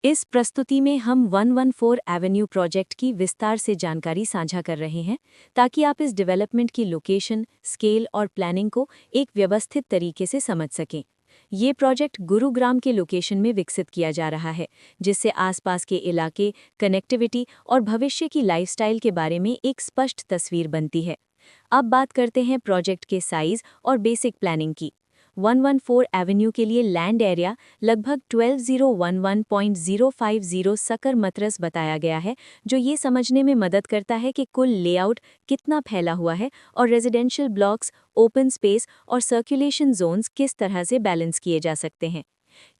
इस प्रस्तुति में हम 114 एवेन्यू प्रोजेक्ट की विस्तार से जानकारी साझा कर रहे हैं ताकि आप इस डेवलपमेंट की लोकेशन, स्केल और प्लानिंग को एक व्यवस्थित तरीके से समझ सकें। ये प्रोजेक्ट गुरुग्राम के लोकेशन में विकसित किया जा रहा है, जिससे आसपास के इलाके, कनेक्टिविटी और भविष्य की लाइफस्टाइल के बारे में एक स्पष्ट तस्वीर बनती है। अब बात करते हैं प्रोजेक्ट के साइज और बेसिक प्लानिंग की। 114 एवेन्यू के लिए लैंड एरिया लगभग 12011.050 सकर मतरस बताया गया है, जो ये समझने में मदद करता है कि कुल लेआउट कितना फैला हुआ है और रेजिडेंशियल ब्लॉक्स, ओपन स्पेस और सर्कुलेशन जोन्स किस तरह से बैलेंस किए जा सकते हैं।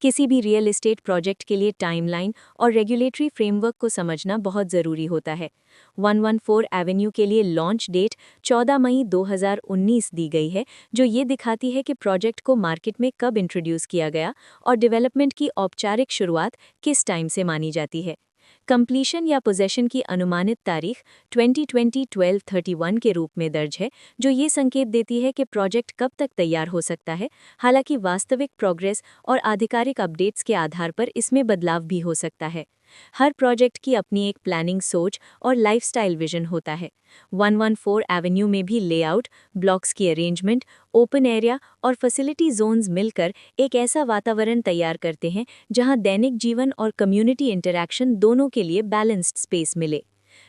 किसी भी रियल एस्टेट प्रोजेक्ट के लिए टाइमलाइन और रेगुलेटरी फ्रेमवर्क को समझना बहुत ज़रूरी होता है। 114 एवेन्यू के लिए लॉन्च डेट 14 मई 2019 दी गई है, जो ये दिखाती है कि प्रोजेक्ट को मार्केट में कब इंट्रोड्यूस किया गया और डेवलपमेंट की औपचारिक शुरुआत किस टाइम से मानी जाती है। कंप्लीशन या पोजेशन की अनुमानित तारीख 2020-12-31 के रूप में दर्ज है, जो ये संकेत देती है कि प्रोजेक्ट कब तक तैयार हो सकता है। हालांकि वास्तविक प्रोग्रेस और आधिकारिक अपडेट्स के आधार पर इसमें बदलाव भी हो सकता है। हर प्रोजेक्ट की अपनी एक प्लानिंग सोच और लाइफस्टाइल विजन होता है। 114 एवेन्यू में भी लेआउट, ब्लॉक्स की अरेंजमेंट, ओपन एरिया और फैसिलिटी जोन्स मिलकर एक ऐसा वातावरण तैयार करते हैं जहां दैनिक जीवन और कम्युनिटी इंटरैक्शन दोनों के लिए बैलेंस्ड स्पेस मिले।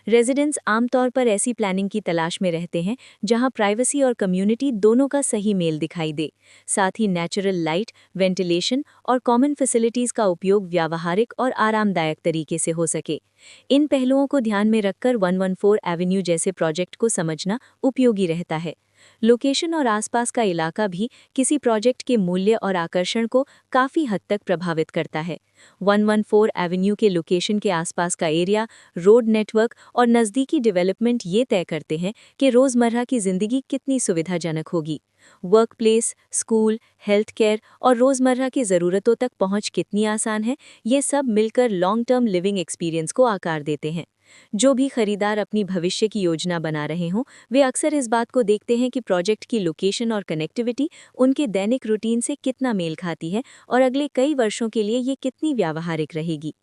रेजिडेंट्स आमतौर पर ऐसी प्लानिंग की तलाश में रहते हैं जहां प्राइवेसी और कम्युनिटी दोनों का सही मेल दिखाई दे। साथ ही नेचुरल लाइट, वेंटिलेशन और कॉमन फैसिलिटीज का उपयोग व्यावहारिक और आरामदायक तरीके से हो सके। इन पहलुओं को ध्यान में रखकर 114 एवेन्यू जैसे प्रोजेक्ट को समझना उपयोगी रहता है। लोकेशन और आसपास का इलाका भी किसी प्रोजेक्ट के मूल्य और आकर्षण को काफ़ी हद तक प्रभावित करता है। 114 एवेन्यू के लोकेशन के आसपास का एरिया, रोड नेटवर्क और नज़दीकी डेवलपमेंट ये तय करते हैं कि रोज़मर्रा की ज़िंदगी कितनी सुविधाजनक होगी। Work place, school, health care और रोज़मर्रा की ज़रूरतों तक पहुंच कितनी आसान है, ये सब मिलकर लॉन्ग टर्म लिविंग एक्सपीरियंस को आकार देते हैं। जो भी खरीदार अपनी भविष्य की योजना बना रहे हों, वे अक्सर इस बात को देखते हैं कि प्रोजेक्ट की लोकेशन और कनेक्टिविटी उनके दैनिक रूटीन से कितना मेल खाती है और अगले कई वर्षों के लिए ये कितनी व्यावहारिक रहेगी।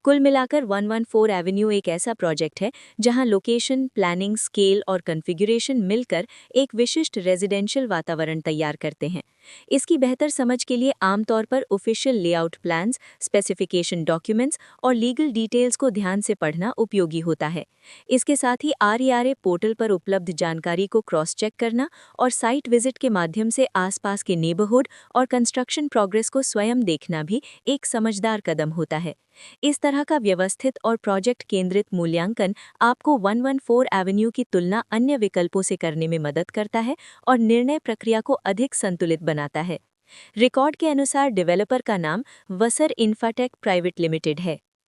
कुल मिलाकर 114 एवेन्यू एक ऐसा प्रोजेक्ट है जहां लोकेशन, प्लानिंग, स्केल और कॉन्फ़िगरेशन मिलकर एक विशिष्ट रेजिडेंशियल वातावरण तैयार करते हैं। इसकी बेहतर समझ के लिए आमतौर पर official layout plans, specification documents और लीगल डिटेल्स को ध्यान से पढ़ना उपयोगी होता है। इसके साथ ही RERA पोर्टल पर उपलब्ध जानकारी को क्रॉस चेक करना और साइट विजिट के माध्यम से आसपास के नेबरहुड और कंस्ट्रक्शन प्रोग्रेस को स्वयं देखना भी एक समझदार कदम होता है। इस तरह का व्यवस्थित और प्रोजेक्ट केंद्रित मूल्यांकन आपको 114 एवेन्यू की तुलना अन्य विकल्पों से करने में मदद करता है और निर्णय प्रक्रिया को अधिक संतुलित बनाता है। रिकॉर्ड के अनुसार डेवलपर का नाम वसर इंफ्राटेक प्राइवेट लिमिटेड है।